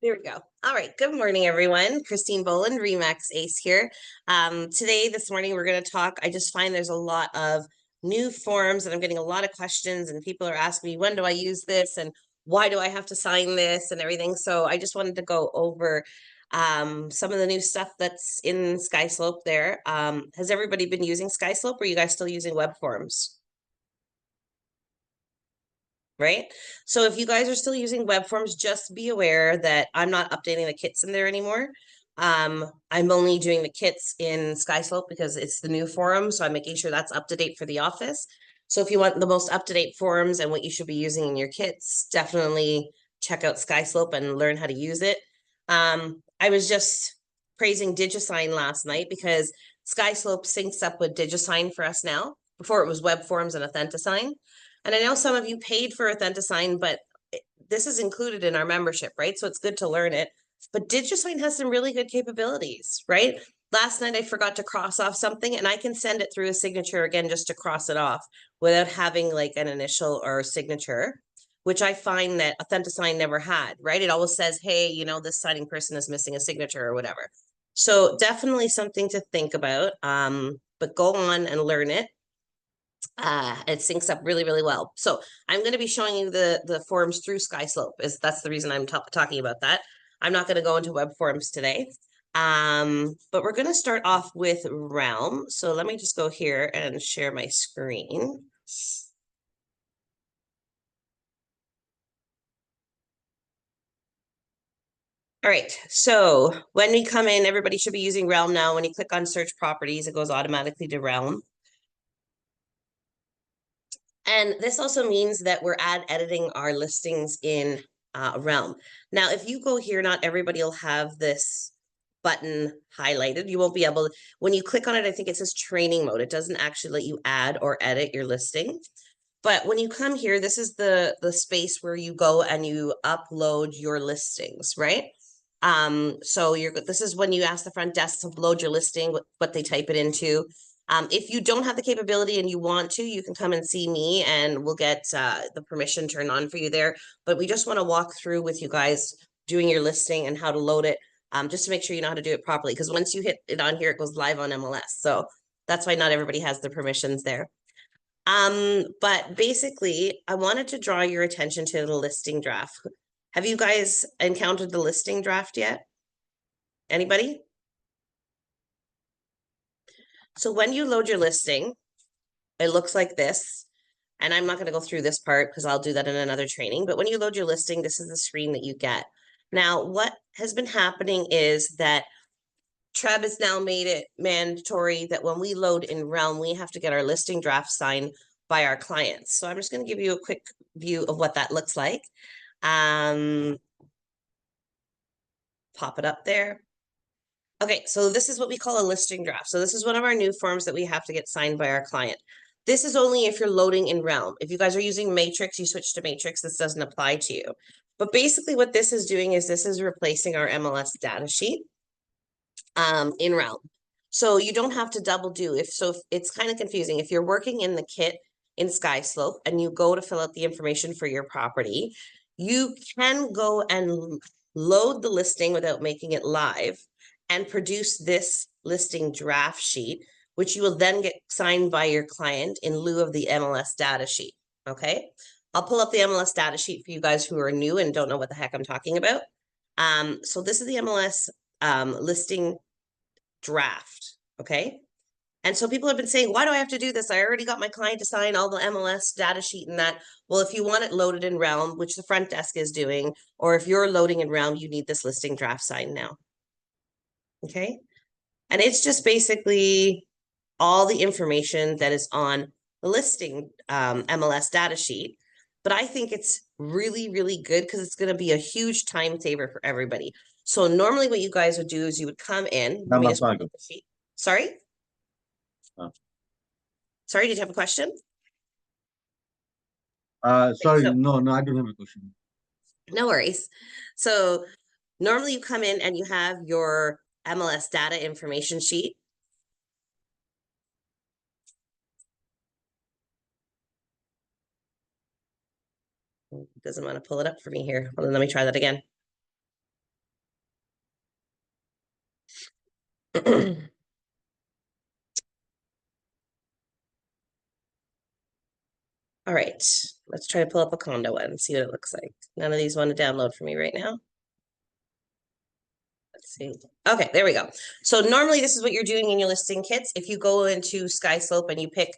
There we go. All right. Good morning, everyone. Christine Boland, Remax Ace here. This morning, we're going to talk. I just find there's a lot of new forms and I'm getting a lot of questions and people are asking me, when do I use this? And why do I have to sign this and everything? So I just wanted to go over some of the new stuff that's in SkySlope there. Has everybody been using SkySlope or are you guys still using web forms? Right? So if you guys are still using web forms, just be aware that I'm not updating the kits in there anymore. I'm only doing the kits in SkySlope because it's the new forum. So I'm making sure that's up to date for the office. So if you want the most up-to-date forums and what you should be using in your kits, definitely check out SkySlope and learn how to use it. I was just praising DigiSign last night because SkySlope syncs up with DigiSign for us now. Before it was web forms and Authentisign. And I know some of you paid for Authentisign, but this is included in our membership, right? So it's good to learn it. But DigiSign has some really good capabilities, right? Last night I forgot to cross off something and I can send it through a signature again just to cross it off without having like an initial or signature, which I find that Authentisign never had, right? It always says, hey, you know, this signing person is missing a signature or whatever. So definitely something to think about, but go on and learn it. It syncs up really, really well. So I'm going to be showing you the forms through SkySlope. That's the reason I'm talking about that. I'm not going to go into web forms today. But we're going to start off with Realm. So let me just go here and share my screen. All right, so when we come in, everybody should be using Realm now. When you click on search properties, it goes automatically to Realm. And this also means that we're editing our listings in Realm. Now, if you go here, not everybody will have this button highlighted. You won't be able to, when you click on it, I think it says training mode. It doesn't actually let you add or edit your listing. But when you come here, this is the space where you go and you upload your listings, right? So this is when you ask the front desk to load your listing, what they type it into. If you don't have the capability and you want to, you can come and see me and we'll get the permission turned on for you there. But we just want to walk through with you guys doing your listing and how to load it, just to make sure you know how to do it properly. Because once you hit it on here, it goes live on MLS. So that's why not everybody has the permissions there. But basically, I wanted to draw your attention to the listing draft. Have you guys encountered the listing draft yet? Anybody? So when you load your listing, it looks like this. And I'm not going to go through this part because I'll do that in another training. But when you load your listing, this is the screen that you get. Now, what has been happening is that Treb has now made it mandatory that when we load in Realm, we have to get our listing draft signed by our clients. So I'm just going to give you a quick view of what that looks like. Pop it up there. Okay, so this is what we call a listing draft. So this is one of our new forms that we have to get signed by our client. This is only if you're loading in Realm. If you guys are using Matrix, you switch to Matrix, this doesn't apply to you. But basically what this is doing is this is replacing our MLS data sheet in Realm. So you don't have to double do. If it's kind of confusing. If you're working in the kit in SkySlope and you go to fill out the information for your property, you can go and load the listing without making it live and produce this listing draft sheet, which you will then get signed by your client in lieu of the MLS data sheet. Okay. I'll pull up the MLS data sheet for you guys who are new and don't know what the heck I'm talking about. So this is the MLS listing draft, okay? And so people have been saying, why do I have to do this? I already got my client to sign all the MLS data sheet and that. Well, if you want it loaded in Realm, which the front desk is doing, or if you're loading in Realm, you need this listing draft signed now. Okay. And it's just basically all the information that is on the listing MLS data sheet. But I think it's really, really good because it's going to be a huge time saver for everybody. So normally what you guys would do is you would come in. Let me just pull up the sheet. Sorry? Oh. Sorry, did you have a question? Sorry, no, I don't have a question. No worries. So normally you come in and you have your MLS data information sheet. doesn't want to pull it up for me here. Well, then let me try that again. All right, let's try to pull up a condo one and see what it looks like. None of these want to download for me right now. Let's see. Okay, there we go. So normally this is what you're doing in your listing kits. If you go into SkySlope and you pick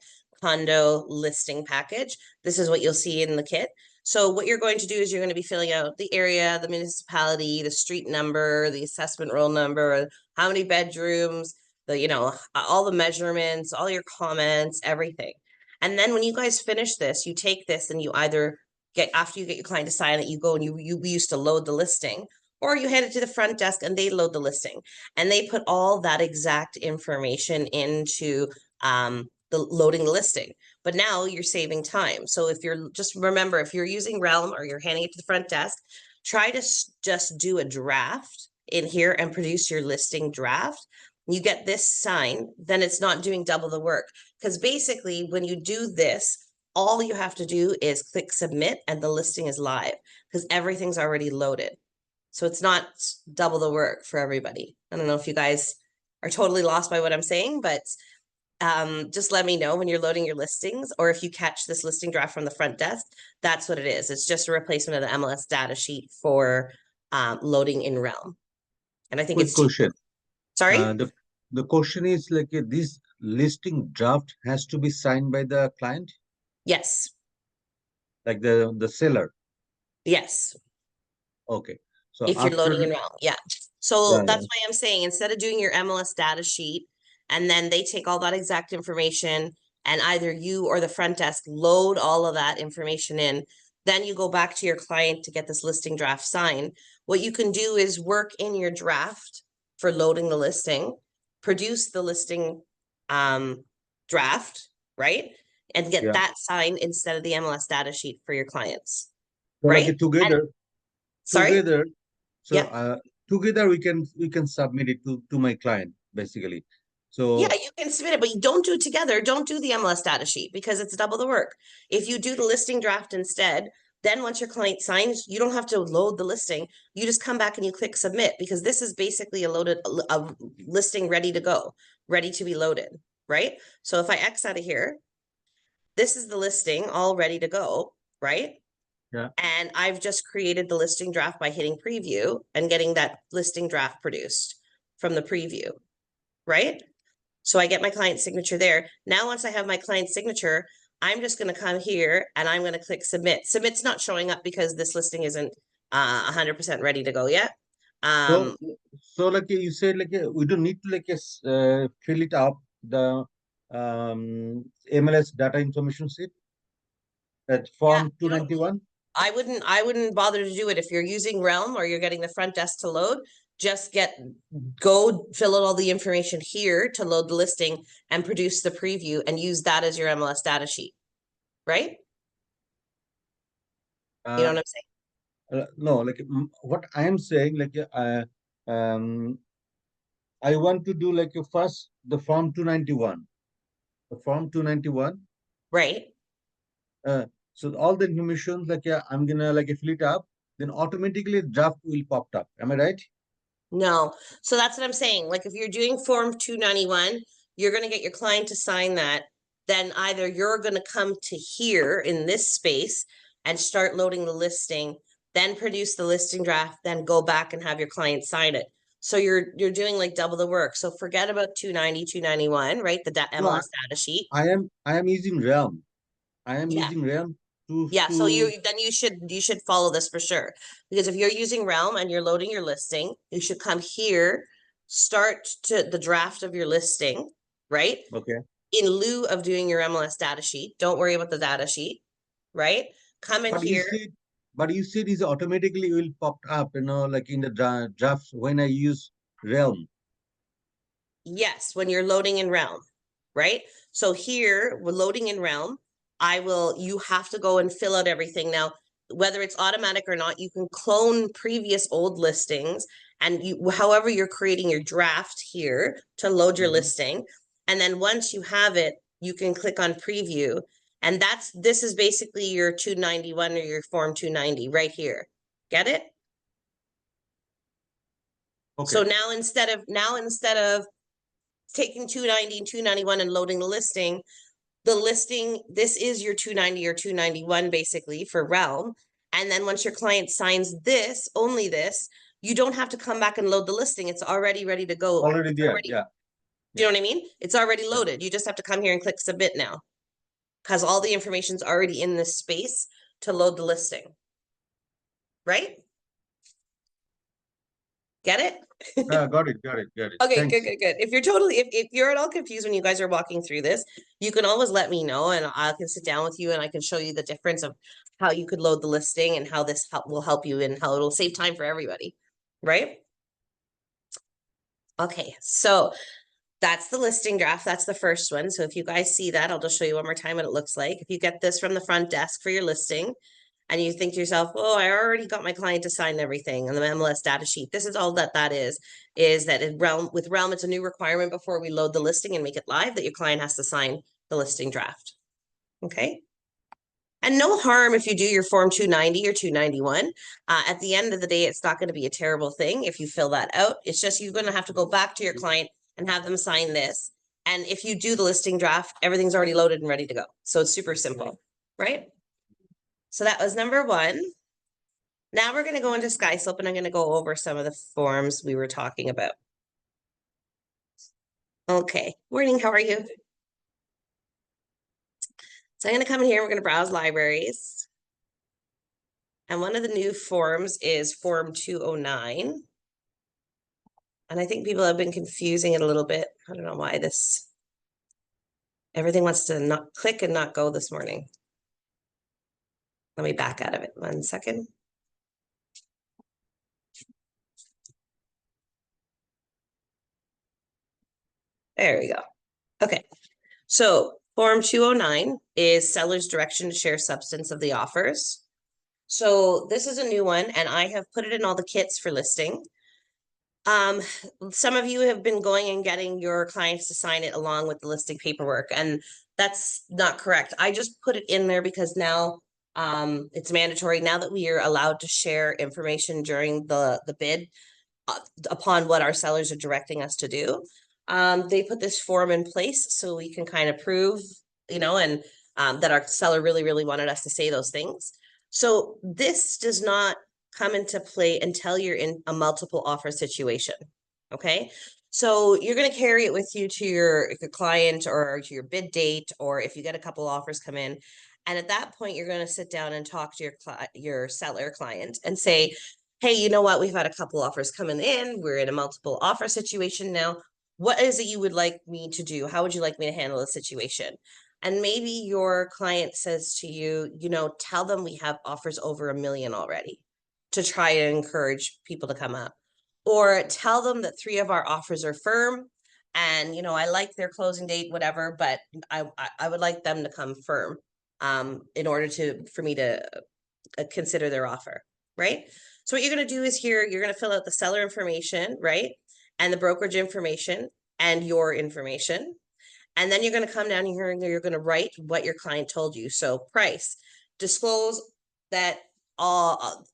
condo listing package, this is what you'll see in the kit. So what you're going to do is you're going to be filling out the area, the municipality, the street number, the assessment roll number, how many bedrooms, all the measurements, all your comments, everything. And then when you guys finish this, you take this and you either after you get your client to sign it, you go and we used to load the listing, or you hand it to the front desk and they load the listing and they put all that exact information into the loading the listing. But now you're saving time. So if you're just remember, if you're using Realm or you're handing it to the front desk, try to just do a draft in here and produce your listing draft. You get this sign, then it's not doing double the work. Because basically when you do this, all you have to do is click submit and the listing is live because everything's already loaded. So it's not double the work for everybody. I don't know if you guys are totally lost by what I'm saying, but just let me know when you're loading your listings, or if you catch this listing draft from the front desk, that's what it is. It's just a replacement of the MLS data sheet for loading in Realm. And I think Quick it's question. sorry? The question is like this listing draft has to be signed by the client, Yes. like the seller. Yes. Okay. So If you're after loading in Realm, yeah. So yeah, that's why I'm saying instead of doing your MLS data sheet and then they take all that exact information and either you or the front desk load all of that information in, then you go back to your client to get this listing draft signed. What you can do is work in your draft for loading the listing, produce the listing draft, right? And get yeah. that signed instead of the MLS data sheet for your clients, So like right? And sorry? together. So Yeah. together we can submit it to my client basically. Yeah, So you can submit it, but you don't do it together. Don't do the MLS data sheet because it's double the work. If you do the listing draft instead, then once your client signs, you don't have to load the listing. You just come back and you click submit because this is basically a listing ready to go, ready to be loaded, right? So if I X out of here, this is the listing all ready to go, right? yeah. And I've just created the listing draft by hitting preview and getting that listing draft produced from the preview, right? So I get my client signature there. Now, once I have my client signature, I'm just going to come here and I'm going to click submit. Submit's not showing up because this listing isn't 100% ready to go yet. So so like you said, like we don't need to fill it up the MLS data information sheet at Yeah, form you don't. 291. I wouldn't bother to do it if you're using Realm or you're getting the front desk to load. Just go fill out all the information here to load the listing and produce the preview and use that as your MLS data sheet, right? You know Uh, what I'm saying? no, like what I am saying, um, I want to do like first the form 291. The form 291. Right. Uh, so all the information I'm gonna fill it up, then automatically draft will pop up. Am I right? No. So that's what I'm saying. Like if you're doing form 291, you're going to get your client to sign that. Then either you're going to come to here in this space and start loading the listing, then produce the listing draft, then go back and have your client sign it. So you're doing like double the work. So forget about 290, 291, right? The No, MLS data sheet. I am using Realm. I am Yeah. using Realm Yeah, so to you should follow this for sure. Because if you're using Realm and you're loading your listing, you should come here, start to the draft of your listing, right? okay. In lieu of doing your MLS data sheet. Don't worry about the data sheet, right? Come in But you here. said is automatically will pop up, like in the drafts when I use Realm. Yes, when you're loading in Realm, right? So here we're loading in Realm. You have to go and fill out everything. Now, whether it's automatic or not, you can clone previous old listings and however you're creating your draft here to load your Mhm. listing. And then once you have it, you can click on preview And this is basically your 291 or your form 290 right here. Get it? Okay. So now instead of taking 290 and 291 and loading the listing, this is your 290 or 291 basically for Realm. And then once your client signs this, only this, you don't have to come back and load the listing. It's already ready to go. Already there. Yeah. Do you know what I mean? It's already loaded. You just have to come here and click submit now, because all the information's already in this space to load the listing. Right? Get it? Got it. Okay, Thanks. good. If you're at all confused when you guys are walking through this, you can always let me know and I can sit down with you and I can show you the difference of how you could load the listing and how this will help you and how it'll save time for everybody, right? Okay, so that's the listing draft. That's the first one. So if you guys see that, I'll just show you one more time what it looks like. If you get this from the front desk for your listing, and you think to yourself, oh, I already got my client to sign everything on the MLS data sheet. This is all that is that with Realm, it's a new requirement before we load the listing and make it live that your client has to sign the listing draft. Okay. And no harm if you do your form 290 or 291. At the end of the day, it's not going to be a terrible thing if you fill that out. It's just you're going to have to go back to your client and have them sign this. And if you do the listing draft, everything's already loaded and ready to go. So it's super simple, right? So that was number one. Now we're going to go into SkySlope and I'm going to go over some of the forms we were talking about. Okay, morning, how are you? So I'm going to come in here, we're going to browse libraries. And one of the new forms is form 209. And I think people have been confusing it a little bit. I don't know why everything wants to not click and not go this morning. Let me back out of it 1 second. There we go. Okay, so form 209 is seller's direction to share substance of the offers. So this is a new one and I have put it in all the kits for listing. Some of you have been going and getting your clients to sign it along with the listing paperwork, and that's not correct. I just put it in there because now it's mandatory now that we are allowed to share information during the bid upon what our sellers are directing us to do. They put this form in place so we can kind of prove, and that our seller really wanted us to say those things. So this does not come into play until you're in a multiple offer situation. Okay. So you're going to carry it with you to your client or to your bid date, or if you get a couple offers come in. And at that point, you're going to sit down and talk to your seller client and say, hey, you know what? We've had a couple offers coming in. We're in a multiple offer situation now. What is it you would like me to do? How would you like me to handle the situation? And maybe your client says to you, tell them we have offers over $1 million already, to try to encourage people to come up. Or tell them that 3 of our offers are firm and, I like their closing date, whatever, but I would like them to come firm in order for me to consider their offer, right? So what you're going to do is here, you're going to fill out the seller information, right? And the brokerage information and your information. And then you're going to come down here and you're going to write what your client told you. So price, disclose that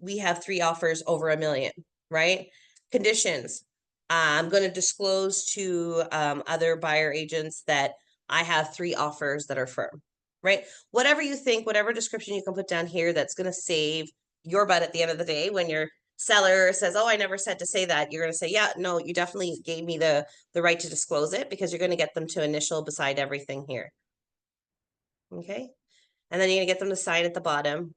we have 3 offers over $1 million, right? Conditions, I'm going to disclose to other buyer agents that I have 3 offers that are firm, right? Whatever you think, whatever description you can put down here that's going to save your butt at the end of the day when your seller says, oh, I never said to say that, you're going to say, yeah, no, you definitely gave me the right to disclose it, because you're going to get them to initial beside everything here. Okay. And then you're going to get them to sign at the bottom,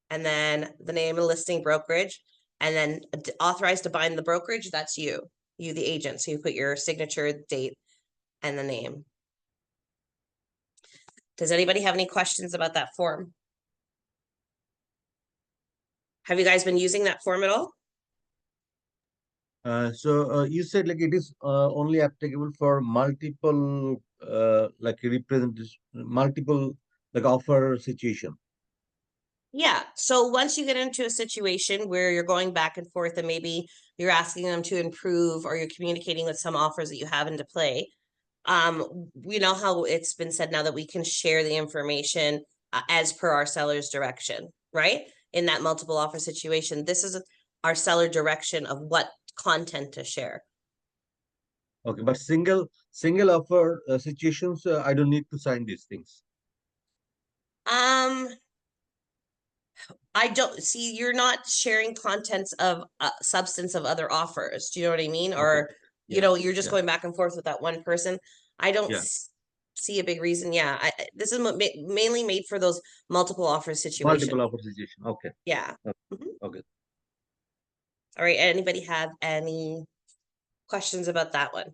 and then the name of the listing brokerage, and then authorized to bind the brokerage. That's you, the agent. So you put your signature, date, and the name. Does anybody have any questions about that form? Have you guys been using that form at all? So you said like it is only applicable for multiple like representation, multiple like offer situation. Yeah. So once you get into a situation where you're going back and forth and maybe you're asking them to improve or you're communicating with some offers that you have into play, we know how it's been said now that we can share the information as per our seller's direction, right? In that multiple offer situation, this is our seller direction of what content to share. Okay, but single offer situations, I don't need to sign these things. Um, I don't see, you're not sharing contents of substance of other offers. Do you know what I mean? Okay. Or, Yeah. you're just Yeah. going back and forth with that one person. I don't Yeah. see a big reason. Yeah, this is mainly made for those multiple offer situations. Multiple offer situation. Okay. Yeah. Okay. Mhm. Okay. All right. Anybody have any questions about that one?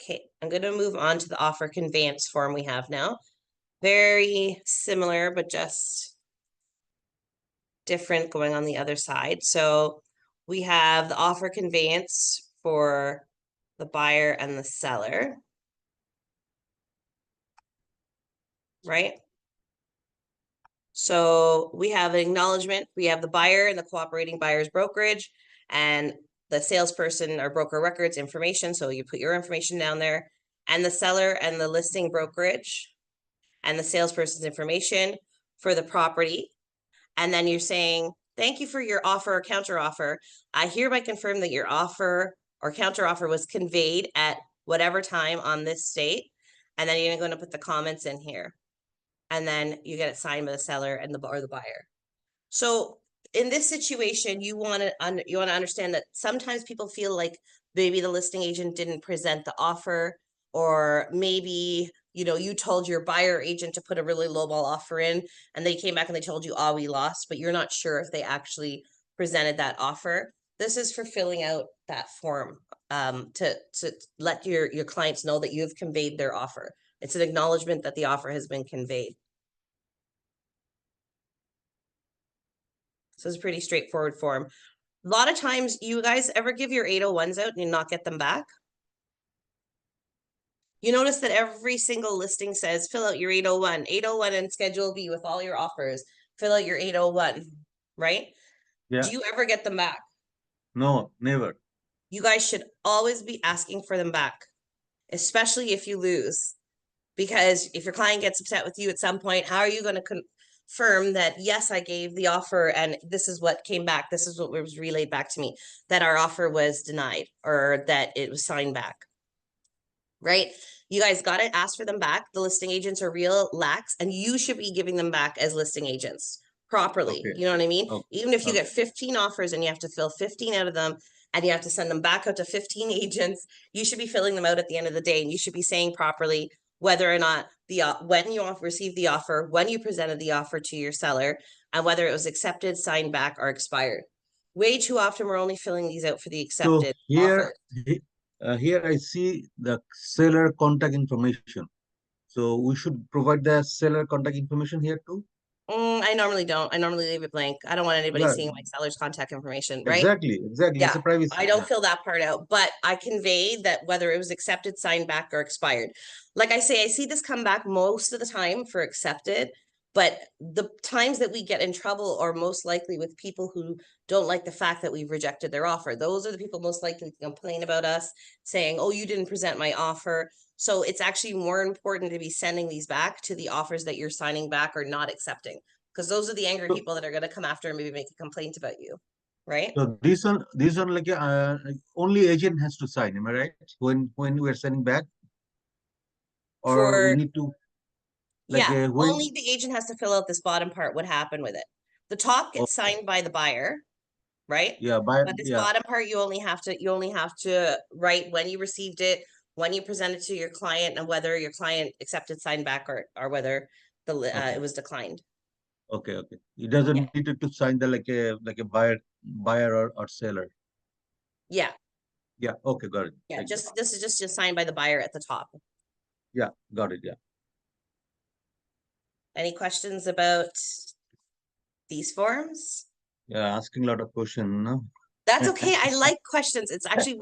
Okay, I'm going to move on to the offer conveyance form we have now. Very similar, but just different going on the other side. So we have the offer conveyance for the buyer and the seller, right? So we have an acknowledgement. We have the buyer and the cooperating buyer's brokerage and the salesperson or broker records information. So you put your information down there, and the seller and the listing brokerage and the salesperson's information for the property. And then you're saying, thank you for your offer or counter offer. I hereby confirm that your offer or counter offer was conveyed at whatever time on this date. And then you're going to put the comments in here. And then you get it signed by the seller and the buyer. So in this situation, you want to understand that sometimes people feel like maybe the listing agent didn't present the offer, or maybe you told your buyer agent to put a really low ball offer in, and they came back and they told you, oh, we lost, but you're not sure if they actually presented that offer. This is for filling out that form to let your clients know that you have conveyed their offer. It's an acknowledgement that the offer has been conveyed. So it's a pretty straightforward form. A lot of times, you guys ever give your 801s out and not get them back? You notice that every single listing says, fill out your 801 and Schedule B with all your offers. Fill out your 801, right? Yeah. Do you ever get them back? No, never. You guys should always be asking for them back, especially if you lose. Because if your client gets upset with you at some point, how are you going to confirm that, yes, I gave the offer and this is what came back, this is what was relayed back to me, that our offer was denied or that it was signed back, right? You guys got to ask for them back. The listing agents are real lax, and you should be giving them back as listing agents properly. Okay. You know what I mean? Okay. Even if you Okay. get 15 offers and you have to fill 15 out of them, and you have to send them back out to 15 agents, you should be filling them out at the end of the day, and you should be saying properly whether or not when you received the offer, when you presented the offer to your seller, and whether it was accepted, signed back, or expired. Way too often we're only filling these out for the So accepted here, offers. here I see the seller contact information. So we should provide the seller contact information here too. I normally don't. I normally leave it blank. I don't want anybody Yeah, seeing my seller's contact information, right? exactly, exactly. It's Yeah, a privacy. I don't Yeah. fill that part out, but I convey that whether it was accepted, signed back, or expired. Like I say, I see this come back most of the time for accepted, but the times that we get in trouble are most likely with people who don't like the fact that we've rejected their offer. Those are the people most likely to complain about us, saying, oh, you didn't present my offer. So it's actually more important to be sending these back to the offers that you're signing back or not accepting, because those are the angry So, people that are going to come after and maybe make a complaint about you, right? so this one like only agent has to sign. Am I right? When we are sending back, or we For need to like Yeah, when? only the agent has to fill out this bottom part, what happened with it. The top Oh, gets signed by the buyer, right? yeah, by But this yeah. bottom part, you only have to write when you received it, when you presented to your client, and whether your client accepted, signed back, or whether Okay, it was declined. okay, okay. It Yeah, doesn't need to sign the like a buyer or seller. yeah, Yeah. Okay, got it. yeah. Thank you. Just this is just signed by the buyer at the top. Yeah, got it. Yeah. Any questions about these forms? Yeah, asking a lot of question. No? That's okay. I like questions. It's actually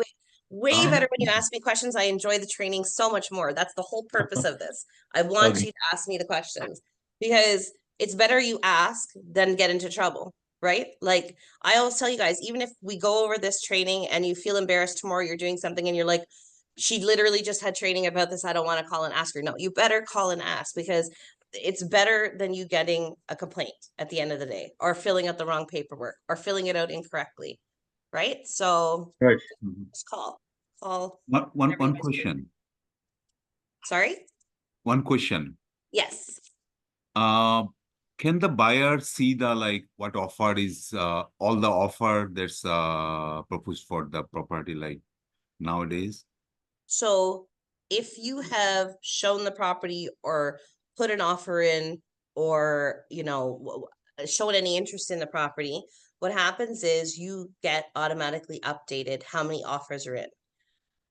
way better when you ask me questions. I enjoy the training so much more. That's the whole purpose of this. I want Okay. you to ask me the questions because it's better you ask than get into trouble, right? Like I always tell you guys, even if we go over this training and you feel embarrassed tomorrow, you're doing something and you're like, she literally just had training about this. I don't want to call and ask her. No, you better call and ask, because it's better than you getting a complaint at the end of the day, or filling out the wrong paperwork, or filling it out incorrectly. Right? So Right. just call One everybody. question. Sorry? One question. Yes. Uh, can the buyer see the like what offer is all the offer that's proposed for the property like nowadays? So if you have shown the property or put an offer in, or, you know, shown any interest in the property, what happens is you get automatically updated how many offers are in.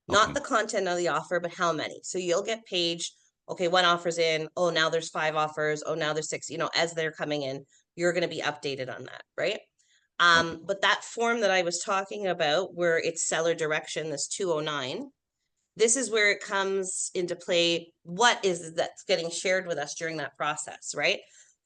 Not Okay. the content of the offer, but how many. So you'll get page, okay, one offer's in, oh, now there's 5 offers, oh, now there's 6, you know, as they're coming in, you're going to be updated on that, right? Okay. But that form that I was talking about, where it's seller direction, this 209, this is where it comes into play. What is that's getting shared with us during that process, right?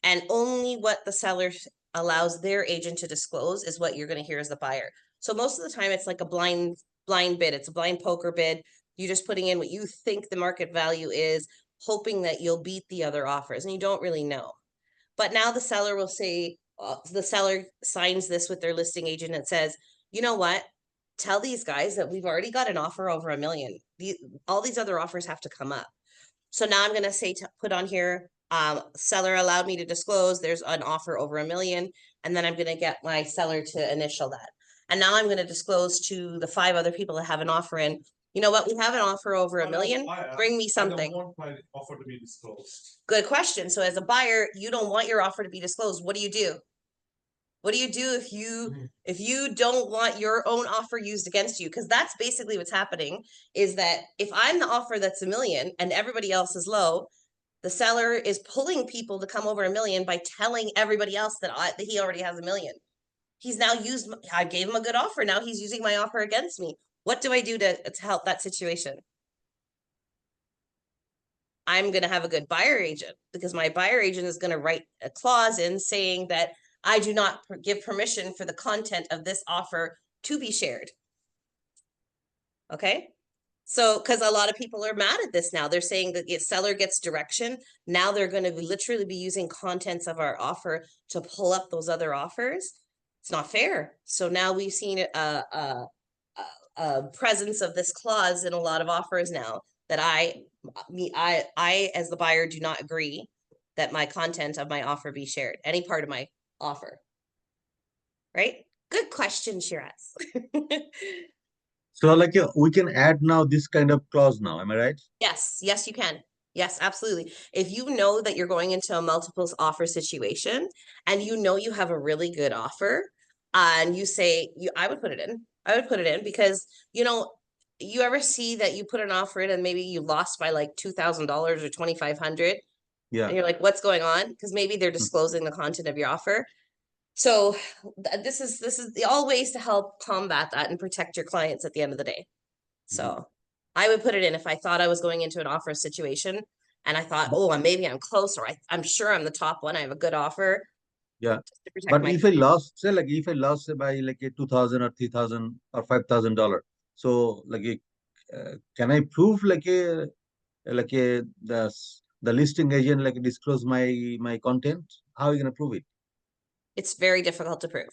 And only what the seller allows their agent to disclose is what you're going to hear as the buyer. So most of the time it's like a blind bid. It's a blind poker bid. You're just putting in what you think the market value is, hoping that you'll beat the other offers, and you don't really know. But now the seller will say, the seller signs this with their listing agent and says, you know what? Tell these guys that we've already got an offer over $1 million. All these other offers have to come up. So now I'm going to say, to put on here, seller allowed me to disclose there's an offer over $1 million. And then I'm going to get my seller to initial that. And now I'm going to disclose to the 5 other people that have an offer in, you know what, we have an offer over $1 million. Bring me something. I don't want my offer to be disclosed. Good question. So as a buyer, you don't want your offer to be disclosed. What do you do? What do you do if you don't want your own offer used against you? Because that's basically what's happening, is that if I'm the offer that's $1 million and everybody else is low, the seller is pulling people to come over $1 million by telling everybody else that he already has $1 million. He's now used, I gave him a good offer. Now he's using my offer against me. What do I do to help that situation? I'm going to have a good buyer agent, because my buyer agent is going to write a clause in saying that I do not give permission for the content of this offer to be shared. Okay. So, because a lot of people are mad at this now, they're saying that the seller gets direction. Now they're going to literally be using contents of our offer to pull up those other offers. It's not fair. So now we've seen a presence of this clause in a lot of offers now, that I as the buyer do not agree that my content of my offer be shared, any part of my offer. Right? Good question, Shiraz. So like we can add now this kind of clause now, am I right? Yes, you can. Yes, absolutely. If you know that you're going into a multiples offer situation and you know you have a really good offer, and you say, I would put it in. I would put it in, because, you know, you ever see that you put an offer in and maybe you lost by like $2,000 or $2,500, Yeah. and you're like, what's going on? Because maybe they're disclosing the content of your offer. So this is all ways to help combat that and protect your clients at the end of the day. So I would put it in if I thought I was going into an offer situation and I thought, oh, maybe I'm close, or I'm sure I'm the top one. I have a good offer. Yeah. Just to protect But my if I lost, say like if I lost say by like a 2,000 or 3,000 or $5,000, so like can I prove like a the listing agent like disclose my content? How are you gonna prove it? It's very difficult to prove.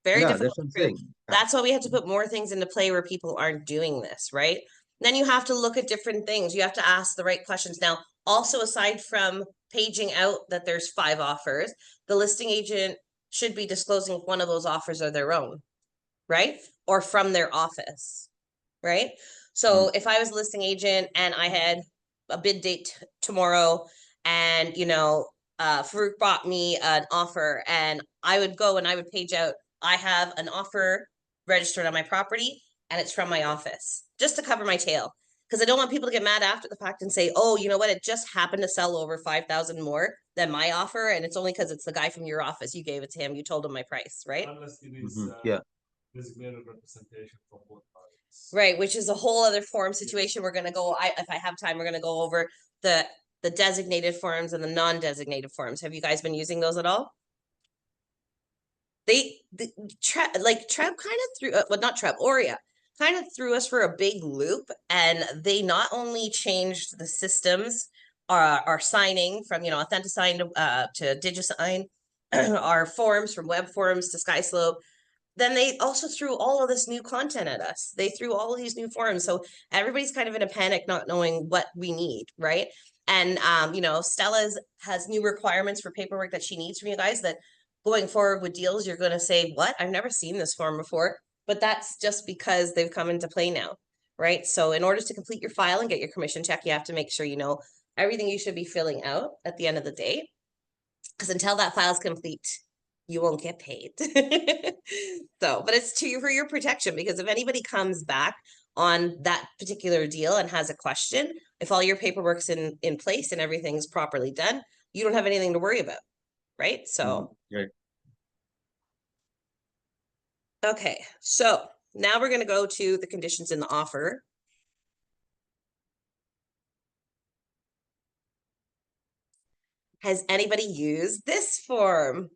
Very Yeah, difficult that's what I'm to prove. saying. That's why we have to put more things into play where people aren't doing this, right? Then you have to look at different things. You have to ask the right questions. Now, also, aside from paging out that there's 5 offers, the listing agent should be disclosing if one of those offers are their own, right? Or from their office, right? So if I was a listing agent and I had a bid date tomorrow, and, you know, Farouk brought me an offer, and I would go and I would page out, I have an offer registered on my property and it's from my office, just to cover my tail. Because I don't want people to get mad after the fact and say, oh, you know what, it just happened to sell over 5,000 more than my offer, and it's only because it's the guy from your office. You gave it to him, you told him my price, right? Unless it is Yeah. designated representation from both parties. Right, which is a whole other form situation. We're gonna go, if I have time, we're gonna go over the designated forms and the non-designated forms. Have you guys been using those at all? Trev kind of threw, well, not Trev, Aurea kind of threw us for a big loop, and they not only changed the systems, our signing from, you know, Authentisign to DigiSign, our forms from web forms to SkySlope. Then they also threw all of this new content at us. They threw all of these new forms. So everybody's kind of in a panic, not knowing what we need, right? And you know, Stella's has new requirements for paperwork that she needs from you guys, that going forward with deals, you're going to say, what? I've never seen this form before. But that's just because they've come into play now, right? So in order to complete your file and get your commission check, you have to make sure you know everything you should be filling out at the end of the day. Because until that file is complete, you won't get paid. So, but it's to you for your protection, because if anybody comes back on that particular deal and has a question, if all your paperwork's in place and everything's properly done, you don't have anything to worry about, right? So, Right. okay, so now we're going to go to the conditions in the offer. Has anybody used this form?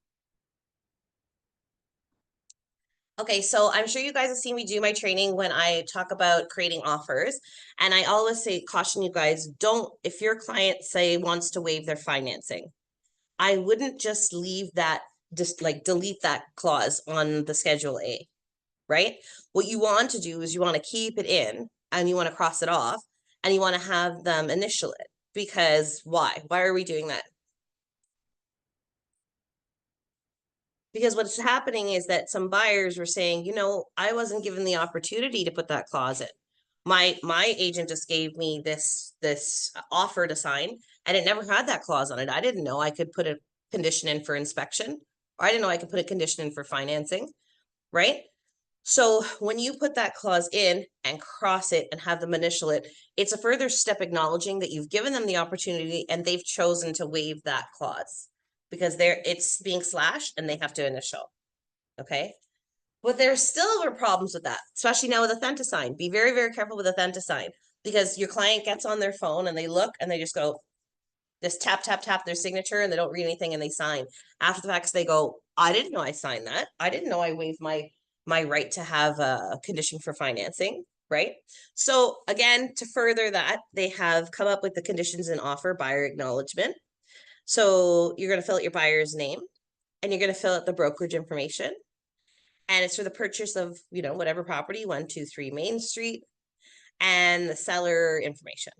Okay, so I'm sure you guys have seen me do my training when I talk about creating offers. And I always say, caution you guys, don't, if your client say wants to waive their financing, I wouldn't just leave that, just like delete that clause on the Schedule A, right? What you want to do is you want to keep it in and you want to cross it off and you want to have them initial it. Because why? Why are we doing that? Because what's happening is that some buyers were saying, you know, I wasn't given the opportunity to put that clause in. My agent just gave me this offer to sign, and it never had that clause on it. I didn't know I could put a condition in for inspection, or I didn't know I could put a condition in for financing, right? So when you put that clause in and cross it and have them initial it, it's a further step acknowledging that you've given them the opportunity and they've chosen to waive that clause, because it's being slashed and they have to initial. Okay. But there's still problems with that, especially now with Authentisign. Be very, very careful with Authentisign, because your client gets on their phone and they look and they just go, just tap, tap, tap their signature, and they don't read anything and they sign. After the fact, they go, I didn't know I signed that. I didn't know I waived my right to have a condition for financing, right? So again, to further that, they have come up with the conditions and offer buyer acknowledgement. So you're going to fill out your buyer's name and you're going to fill out the brokerage information. And it's for the purchase of, you know, whatever property, 123 Main Street, and the seller information.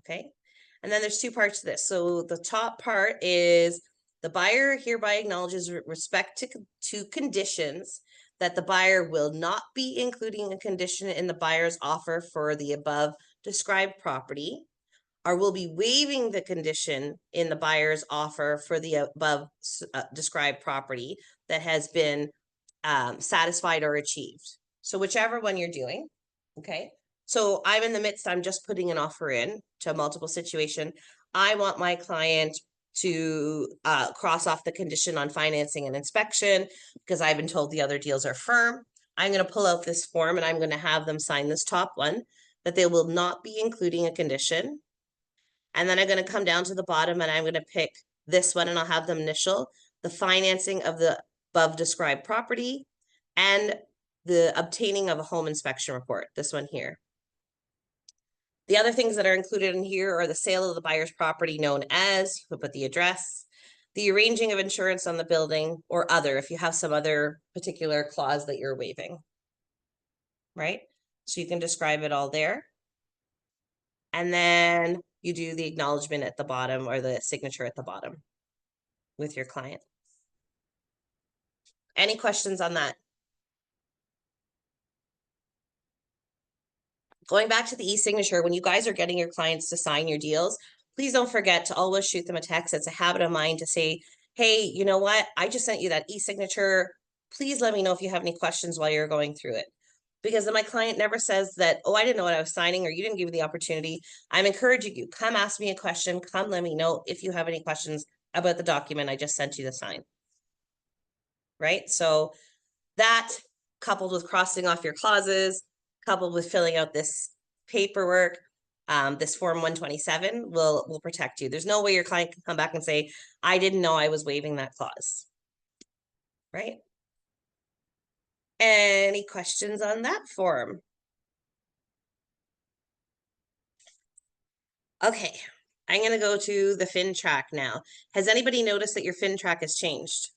Okay. And then there's two parts to this. So the top part is the buyer hereby acknowledges respect to conditions that the buyer will not be including a condition in the buyer's offer for the above described property, or will be waiving the condition in the buyer's offer for the above described property that has been satisfied or achieved. So whichever one you're doing, okay? So I'm in the midst, I'm just putting an offer in to a multiple situation. I want my client to cross off the condition on financing and inspection, because I've been told the other deals are firm. I'm going to pull out this form and I'm going to have them sign this top one, that they will not be including a condition. And then I'm going to come down to the bottom and I'm going to pick this one and I'll have them initial the financing of the above described property and the obtaining of a home inspection report, this one here. The other things that are included in here are the sale of the buyer's property known as, you could put the address, the arranging of insurance on the building, or other, if you have some other particular clause that you're waiving, right? So you can describe it all there. And then you do the acknowledgement at the bottom, or the signature at the bottom with your client. Any questions on that? Going back to the e-signature, when you guys are getting your clients to sign your deals, please don't forget to always shoot them a text. It's a habit of mine to say, hey, you know what? I just sent you that e-signature. Please let me know if you have any questions while you're going through it. Because then my client never says that, oh, I didn't know what I was signing, or you didn't give me the opportunity. I'm encouraging you, come ask me a question. Come let me know if you have any questions about the document I just sent you to sign. Right? So that, coupled with crossing off your clauses, coupled with filling out this paperwork, this form 127 will protect you. There's no way your client can come back and say, I didn't know I was waiving that clause. Right? Any questions on that form? Okay, I'm gonna go to the Fintrac now. Has anybody noticed that your Fintrac has changed?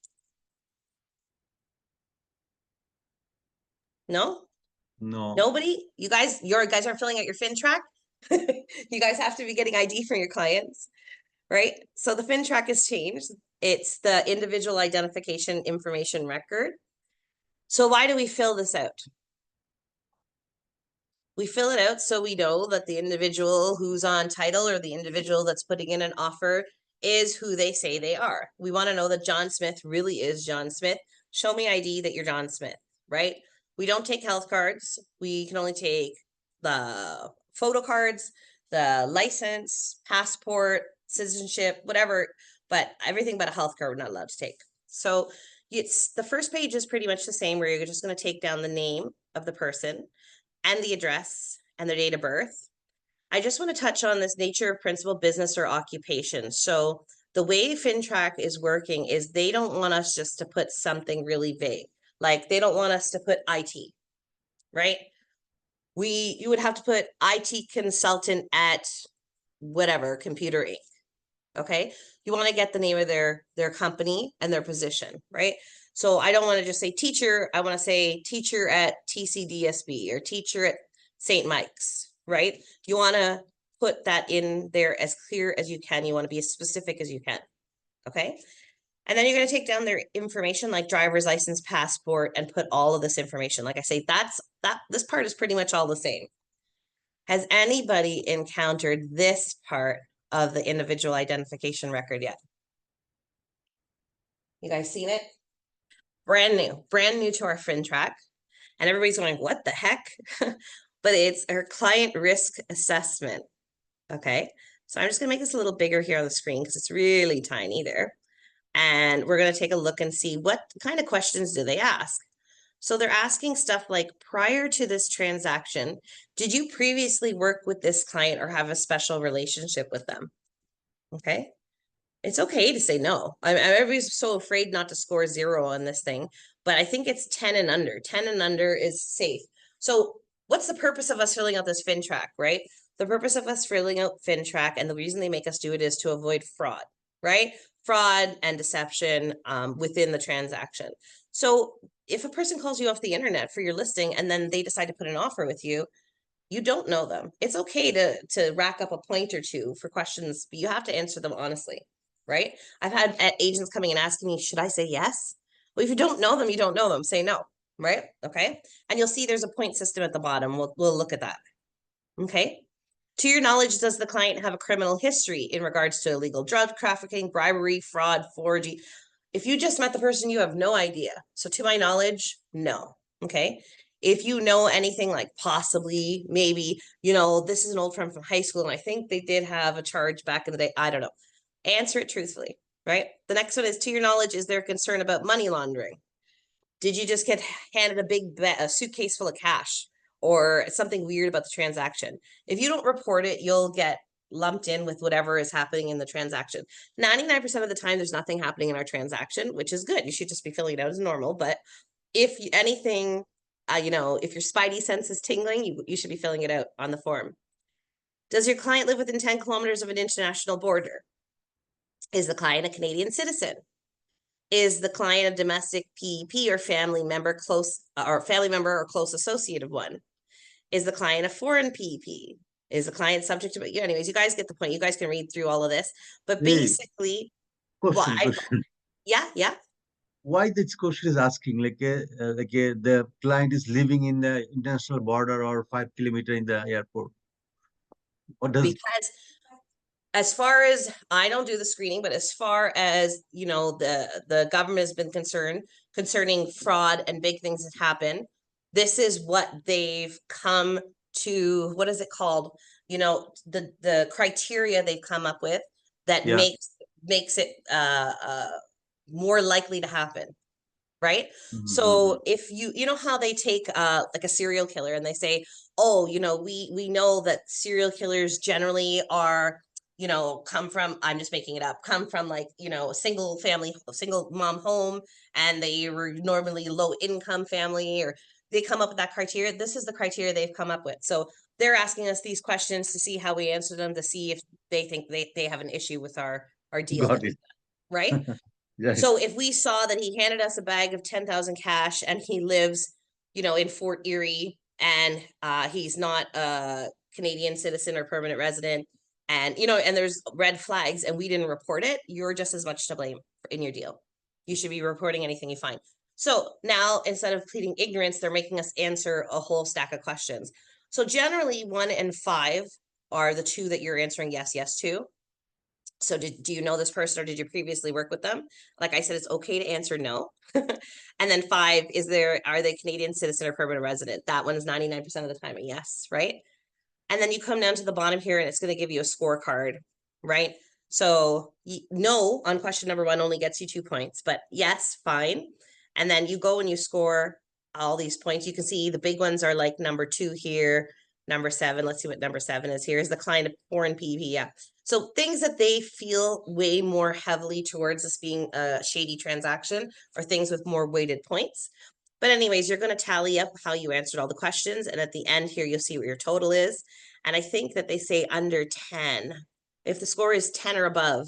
No? No. Nobody? Your guys aren't filling out your Fintrac? You guys have to be getting ID from your clients, right? So the Fintrac has changed. It's the individual identification information record. So why do we fill this out? We fill it out so we know that the individual who's on title or the individual that's putting in an offer is who they say they are. We want to know that John Smith really is John Smith. Show me ID that you're John Smith, right? We don't take health cards. We can only take the photo cards, the license, passport, citizenship, whatever, but everything but a health card we're not allowed to take. So it's the first page is pretty much the same, where you're just going to take down the name of the person and the address and their date of birth. I just want to touch on this nature of principal, business, or occupation. So the way Fintrac is working is they don't want us just to put something really vague. Like they don't want us to put IT, right? You would have to put IT consultant at whatever, Computer Inc. Okay. You want to get the name of their company and their position, right? So I don't want to just say teacher. I want to say teacher at TCDSB or teacher at St. Mike's, right? You want to put that in there as clear as you can. You want to be as specific as you can. Okay. And then you're going to take down their information like driver's license, passport, and put all of this information. Like I say, this part is pretty much all the same. Has anybody encountered this part of the individual identification record yet? You guys seen it? Brand new to our Fintrac. And everybody's going, what the heck? But it's our client risk assessment. Okay. So I'm just gonna make this a little bigger here on the screen because it's really tiny there. And we're gonna take a look and see what kind of questions do they ask. So they're asking stuff like, prior to this transaction, did you previously work with this client or have a special relationship with them? Okay. It's okay to say no. Everybody's so afraid not to score 0 on this thing, but I think it's 10 and under. 10 and under is safe. So what's the purpose of us filling out this Fintrac, right? The purpose of us filling out Fintrac, and the reason they make us do it, is to avoid fraud, right? Fraud and deception within the transaction. So if a person calls you off the internet for your listing and then they decide to put an offer with you, you don't know them. It's okay to rack up a point or two for questions, but you have to answer them honestly, right? I've had agents coming and asking me, should I say yes? Well, if you don't know them, you don't know them. Say no, right? Okay. And you'll see there's a point system at the bottom. We'll look at that. Okay. To your knowledge, does the client have a criminal history in regards to illegal drug trafficking, bribery, fraud, forgery? If you just met the person, you have no idea. So to my knowledge, no. Okay. If you know anything like possibly, maybe, this is an old friend from high school and I think they did have a charge back in the day. I don't know. Answer it truthfully, right? The next one is, to your knowledge, is there a concern about money laundering? Did you just get handed a suitcase full of cash or something weird about the transaction? If you don't report it, you'll get lumped in with whatever is happening in the transaction. 99% of the time, there's nothing happening in our transaction, which is good. You should just be filling it out as normal. But if anything, if your spidey sense is tingling, you should be filling it out on the form. Does your client live within 10 kilometers of an international border? Is the client a Canadian citizen? Is the client a domestic PEP or family member or close associate of one? Is the client a foreign PEP? Is the client subject to, anyways, you guys get the point. You guys can read through all of this, but Hey, basically, question. yeah. Why this question is asking, the client is living in the international border or 5 kilometers in the airport? What does Because as far as, I don't do the screening, but as far as, the government has been concerned concerning fraud and big things that happen, this is what they've come to, what is it called? The criteria they've come up with that Yeah. makes it more likely to happen. Right. Mhm, So if you know how they take like a serial killer and they say, oh, we know that serial killers generally are, come from, I'm just making it up, come from like, a single mom home, and they were normally low income family, or they come up with that criteria. This is the criteria they've come up with. So they're asking us these questions to see how we answer them, to see if they think they have an issue with our deal, Got that we it. got, right? Right. So if we saw that he handed us a bag of 10,000 cash and he lives, in Fort Erie, and he's not a Canadian citizen or permanent resident, and and there's red flags and we didn't report it, you're just as much to blame in your deal. You should be reporting anything you find. So now, instead of pleading ignorance, they're making us answer a whole stack of questions. So generally 1 and 5 are the 2 that you're answering yes, yes to. So do you know this person, or did you previously work with them? Like I said, it's okay to answer no. And then 5, are they Canadian citizen or permanent resident? That one is 99% of the time a yes, right? And then you come down to the bottom here and it's going to give you a scorecard, right? So no on question number 1 only gets you 2 points, but yes, fine. And then you go and you score all these points. You can see the big ones are like number 2 here, number 7. Let's see what number 7 is here. Is the client of foreign PV? Yeah. So things that they feel way more heavily towards this being a shady transaction, or things with more weighted points. But anyways, you're going to tally up how you answered all the questions. And at the end here, you'll see what your total is. And I think that they say under 10. If the score is 10 or above,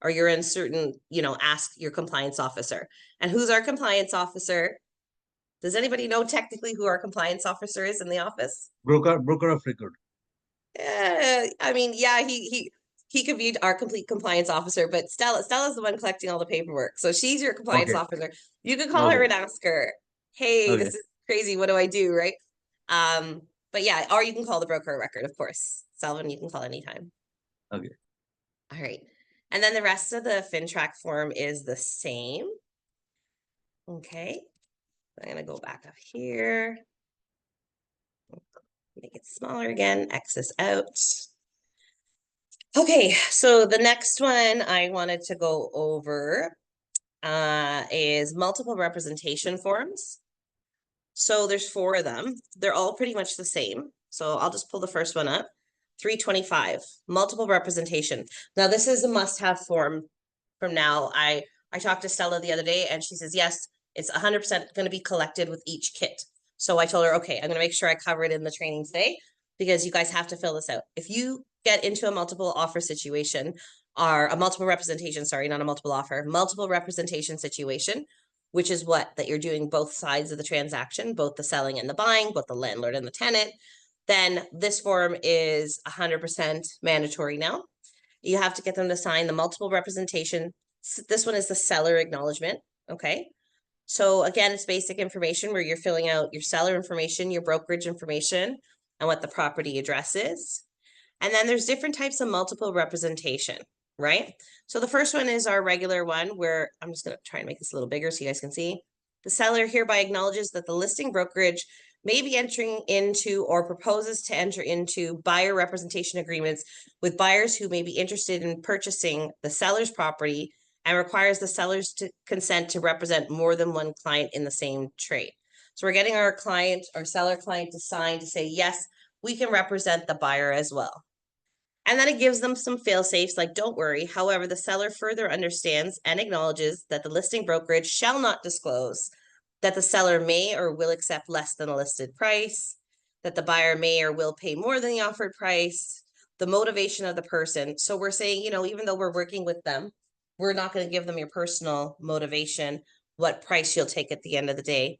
or you're in certain, ask your compliance officer. And who's our compliance officer? Does anybody know technically who our compliance officer is in the office? Broker of record. I mean, yeah, he could be our complete compliance officer, but Stella's the one collecting all the paperwork. So she's your compliance Okay. officer. You can call her Okay. and ask her, hey, Okay. this is crazy. What do I do? Right. But yeah, or you can call the broker of record, of course. Selvin, you can call anytime. Okay. All right. And then the rest of the Fintrac form is the same. Okay. I'm going to go back up here. Make it smaller again, X this out. Okay, so the next one I wanted to go over is multiple representation forms. So there's 4 of them. They're all pretty much the same. So I'll just pull the first one up. 325, multiple representation. Now this is a must-have form from now. I talked to Stella the other day and she says, yes, it's 100% going to be collected with each kit. So I told her, okay, I'm going to make sure I cover it in the training today, because you guys have to fill this out. If you get into a multiple offer situation, or a multiple representation, sorry, not a multiple offer, multiple representation situation, which is that you're doing both sides of the transaction, both the selling and the buying, both the landlord and the tenant, then this form is 100% mandatory now. You have to get them to sign the multiple representation. This one is the seller acknowledgement, okay? So again, it's basic information where you're filling out your seller information, your brokerage information, and what the property address is. And then there's different types of multiple representation, right? So the first one is our regular one, where I'm just going to try and make this a little bigger so you guys can see. The seller hereby acknowledges that the listing brokerage may be entering into or proposes to enter into buyer representation agreements with buyers who may be interested in purchasing the seller's property, and requires the sellers to consent to represent more than one client in the same trade. So we're getting our seller client to sign to say, yes, we can represent the buyer as well. And then it gives them some fail safes, like, don't worry. However, the seller further understands and acknowledges that the listing brokerage shall not disclose that the seller may or will accept less than the listed price, that the buyer may or will pay more than the offered price, the motivation of the person. So we're saying, even though we're working with them, we're not going to give them your personal motivation, what price you'll take at the end of the day.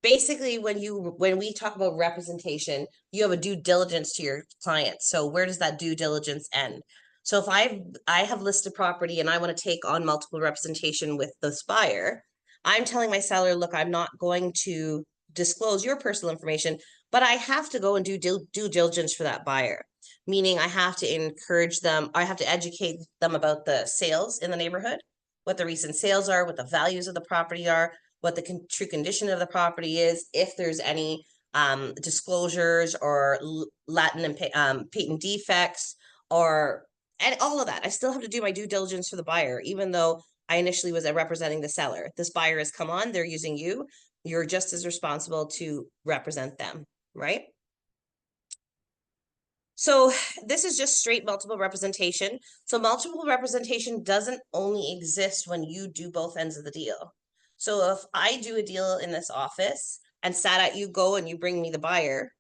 Basically, when we talk about representation, you have a due diligence to your client. So where does that due diligence end? So if I have listed property and I want to take on multiple representation with this buyer, I'm telling my seller, look, I'm not going to disclose your personal information, but I have to go and do due diligence for that buyer. Meaning I have to encourage them, I have to educate them about the sales in the neighborhood, what the recent sales are, what the values of the property are, what the true condition of the property is, if there's any disclosures or latent and patent defects, and all of that. I still have to do my due diligence for the buyer, even though I initially was representing the seller. This buyer has come on, they're using you. You're just as responsible to represent them, right? So this is just straight multiple representation. So multiple representation doesn't only exist when you do both ends of the deal. So if I do a deal in this office and Sada, you go and you bring me the buyer,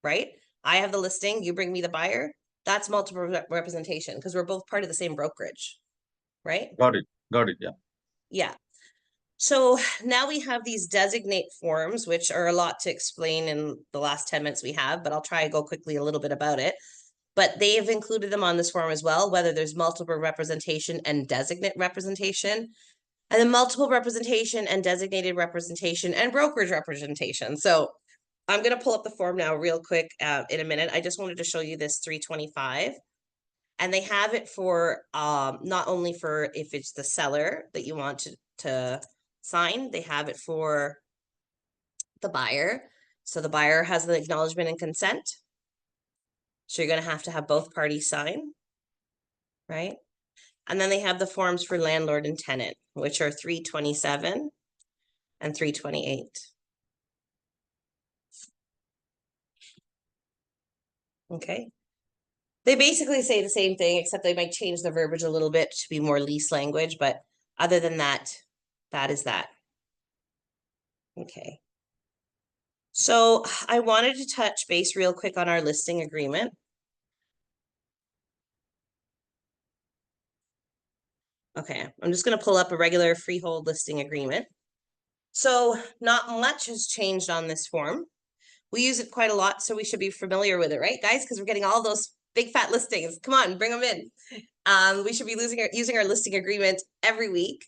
right? I have the listing, you bring me the buyer, that's multiple representation because we're both part of the same brokerage, right? Got it, yeah. Yeah. So now we have these designate forms, which are a lot to explain in the last 10 minutes we have, but I'll try to go quickly a little bit about it. But they have included them on this form as well, whether there's multiple representation and designate representation, and then multiple representation and designated representation and brokerage representation. So I'm going to pull up the form now real quick in a minute. I just wanted to show you this 325. And they have it for not only for if it's the seller that you want to sign, they have it for the buyer. So the buyer has the acknowledgement and consent. So you're going to have both parties sign, right? And then they have the forms for landlord and tenant, which are 327 and 328. Okay. They basically say the same thing, except they might change the verbiage a little bit to be more lease language. But other than that, that is that. Okay. So I wanted to touch base real quick on our listing agreement. Okay, I'm just going to pull up a regular freehold listing agreement. So not much has changed on this form. We use it quite a lot, so we should be familiar with it, right, guys? Because we're getting all those big fat listings. Come on, bring them in. We should be using our listing agreement every week.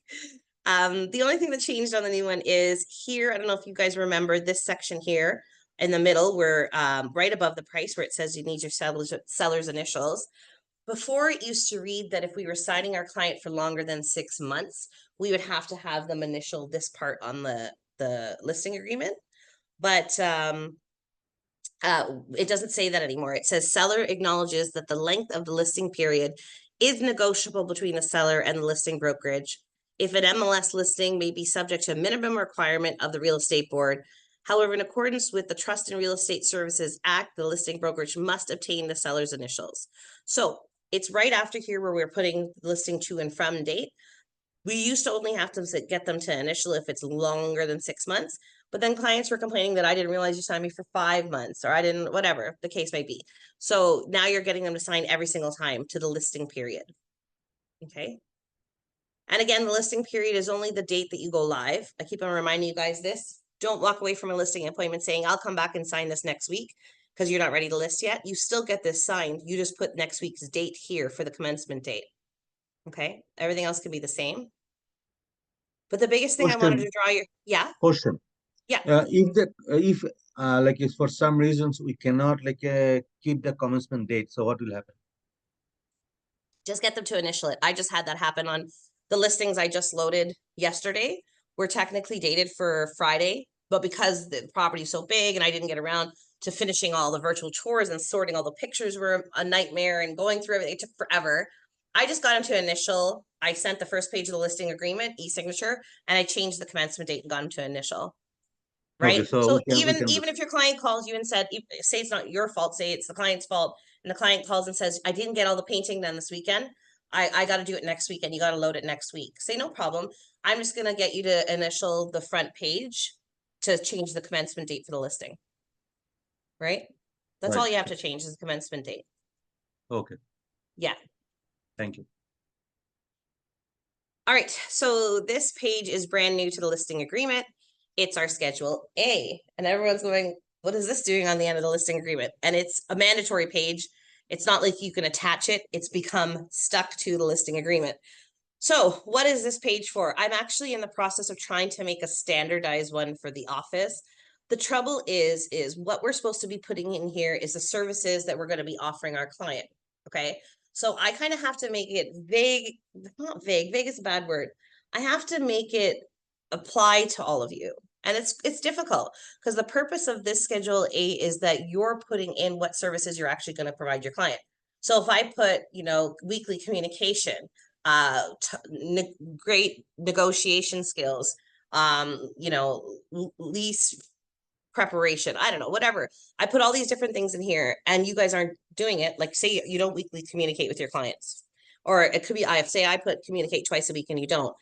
The only thing that changed on the new one is here. I don't know if you guys remember this section here in the middle, where right above the price where it says you need your seller's initials. Before, it used to read that if we were signing our client for longer than 6 months, we would have to have them initial this part on the listing agreement. But it doesn't say that anymore. It says seller acknowledges that the length of the listing period is negotiable between the seller and the listing brokerage. If an MLS listing may be subject to a minimum requirement of the real estate board. However, in accordance with the Trust in Real Estate Services Act, the listing brokerage must obtain the seller's initials. So it's right after here where we're putting listing to and from date. We used to only have to get them to initial if it's longer than 6 months. But then clients were complaining that I didn't realize you signed me for 5 months, or I didn't, whatever the case may be. So now you're getting them to sign every single time to the listing period. Okay. And again, the listing period is only the date that you go live. I keep on reminding you guys this. Don't walk away from a listing appointment saying, I'll come back and sign this next week because you're not ready to list yet. You still get this signed. You just put next week's date here for the commencement date. Okay. Everything else can be the same. But the biggest thing I wanted to draw your, yeah. Question. Yeah. If like if for some reasons we cannot keep the commencement date, so what will happen? Just get them to initial it. I just had that happen on the listings I just loaded yesterday. We're technically dated for Friday, but because the property is so big and I didn't get around to finishing all the virtual tours and sorting all the pictures were a nightmare and going through everything, it took forever. I just got them to initial. I sent the first page of the listing agreement, e-signature, and I changed the commencement date and got them to initial. Right. Okay, so So we even can if your client calls you and said, say it's not your fault, say it's the client's fault, and the client calls and says, I didn't get all the painting done this weekend. I got to do it next weekend. You got to load it next week. Say, no problem. I'm just going to get you to initial the front page to change the commencement date for the listing. Right. That's Right. all you have to change is the commencement date. Okay. Yeah. Thank you. All right. So this page is brand new to the listing agreement. It's our Schedule A. And everyone's going, what is this doing on the end of the listing agreement? And it's a mandatory page. It's not like you can attach it. It's become stuck to the listing agreement. So what is this page for? I'm actually in the process of trying to make a standardized one for the office. The trouble is what we're supposed to be putting in here is the services that we're going to be offering our client. Okay. So I kind of have to make it vague, not vague, vague is a bad word. I have to make it apply to all of you. And it's difficult because the purpose of this Schedule A is that you're putting in what services you're actually going to provide your client. So if I put, weekly communication, great negotiation skills, lease preparation, I don't know, whatever. I put all these different things in here and you guys aren't doing it. Like say you don't weekly communicate with your clients, or it could be, I put communicate twice a week and you don't.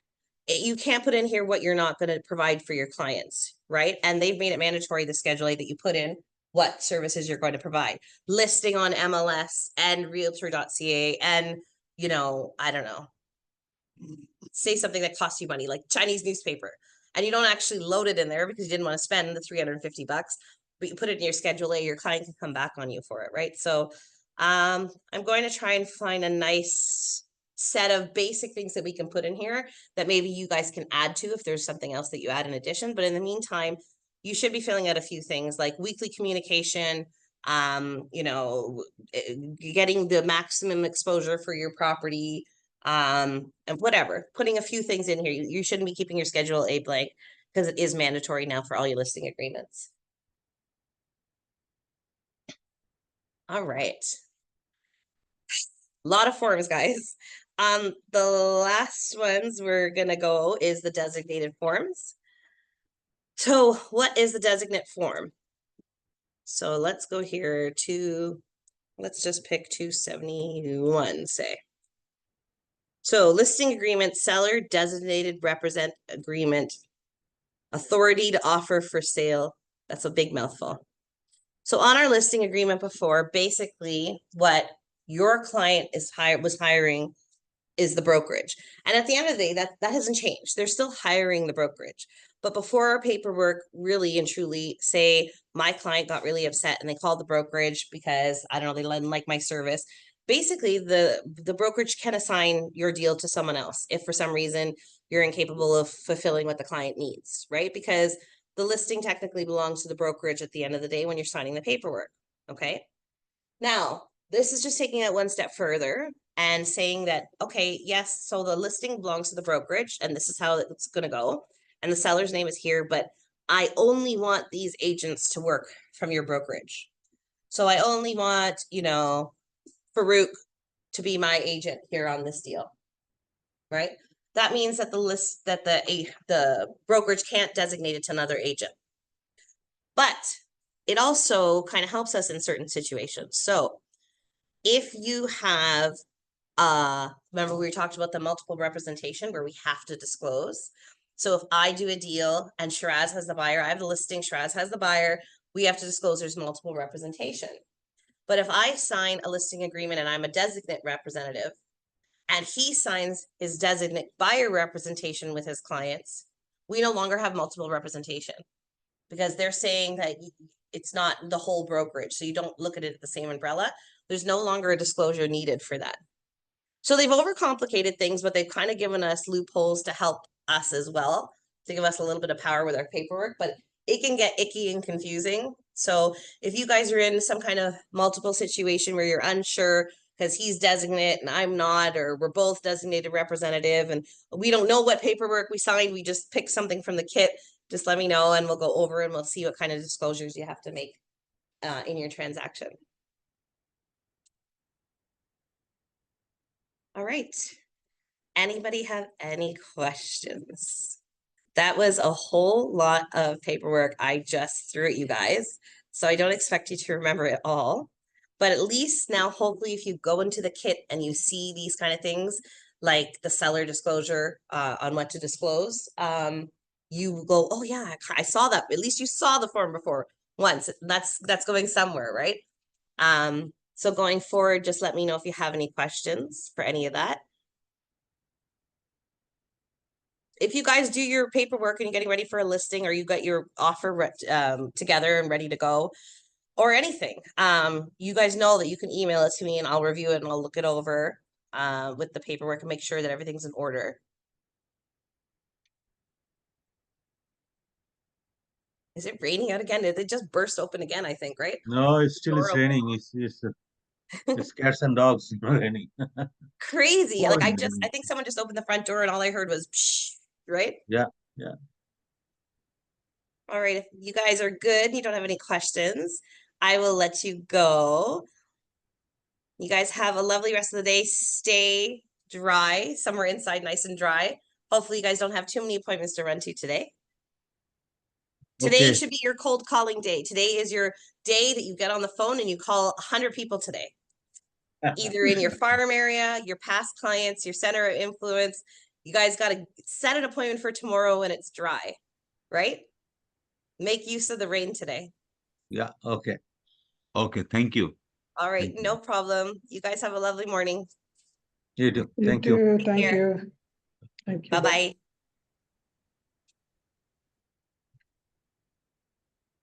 You can't put in here what you're not going to provide for your clients, right? And they've made it mandatory, the Schedule A, that you put in what services you're going to provide. Listing on MLS and realtor.ca and, you know, I don't know, say something that costs you money, like Chinese newspaper, and you don't actually load it in there because you didn't want to spend the $350, but you put it in your Schedule A, your client can come back on you for it, right? So I'm going to try and find a nice set of basic things that we can put in here that maybe you guys can add to if there's something else that you add in addition. But in the meantime, you should be filling out a few things like weekly communication, you know, getting the maximum exposure for your property, and whatever, putting a few things in here. You shouldn't be keeping your Schedule A blank because it is mandatory now for all your listing agreements. All right. A lot of forms, guys. The last ones we're gonna go is the designated forms. So what is the designate form? So let's go here to, let's just pick 271, say. So listing agreement, seller designated represent agreement, authority to offer for sale. That's a big mouthful. So on our listing agreement before, basically what your client was hiring is the brokerage. And at the end of the day, that hasn't changed. They're still hiring the brokerage. But before our paperwork, really and truly, say my client got really upset and they called the brokerage because, I don't know, they didn't like my service. Basically, the brokerage can assign your deal to someone else if for some reason you're incapable of fulfilling what the client needs, right? Because the listing technically belongs to the brokerage at the end of the day when you're signing the paperwork, okay? Now, this is just taking it one step further and saying that, okay, yes, so the listing belongs to the brokerage and this is how it's going to go. And the seller's name is here, but I only want these agents to work from your brokerage. So I only want, you know, Farouk to be my agent here on this deal, right? That means that the brokerage can't designate it to another agent. But it also kind of helps us in certain situations. So if you have, remember we talked about the multiple representation where we have to disclose. So if I do a deal and Shiraz has the buyer, I have the listing, Shiraz has the buyer, we have to disclose there's multiple representation. But if I sign a listing agreement and I'm a designate representative and he signs his designate buyer representation with his clients, we no longer have multiple representation because they're saying that it's not the whole brokerage. So you don't look at it at the same umbrella. There's no longer a disclosure needed for that. So they've overcomplicated things, but they've kind of given us loopholes to help us as well, to give us a little bit of power with our paperwork, but it can get icky and confusing. So if you guys are in some kind of multiple situation where you're unsure because he's designate and I'm not, or we're both designated representative and we don't know what paperwork we signed, we just pick something from the kit, just let me know and we'll go over and we'll see what kind of disclosures you have to make in your transaction. All right. Anybody have any questions? That was a whole lot of paperwork I just threw at you guys. So I don't expect you to remember it all. But at least now, hopefully, if you go into the kit and you see these kind of things, like the seller disclosure on what to disclose, you go, oh yeah, I saw that. At least you saw the form before once. That's going somewhere, right? So going forward, just let me know if you have any questions for any of that. If you guys do your paperwork and you're getting ready for a listing or you got your offer together and ready to go or anything, you guys know that you can email it to me and I'll review it and I'll look it over with the paperwork and make sure that everything's in order. Is it raining out again? It just burst open again, I think, right? No, it's still Door it's open. raining. It's cats and dogs, not raining. Crazy. Like I Pouring. think someone just opened the front door and all I heard was psh, right? Yeah. All right, if you guys are good, you don't have any questions, I will let you go. You guys have a lovely rest of the day. Stay dry, somewhere inside nice and dry. Hopefully you guys don't have too many appointments to run to today. Today Okay. should be your cold calling day. Today is your day that you get on the phone and you call 100 people today. Either in your farm area, your past clients, your center of influence. You guys got to set an appointment for tomorrow when it's dry, right? Make use of the rain today. Yeah, okay. Okay, thank you. All right, Thank you. no problem. You guys have a lovely morning. You too. Thank you. Take Thank care. you. Thank you. Bye-bye.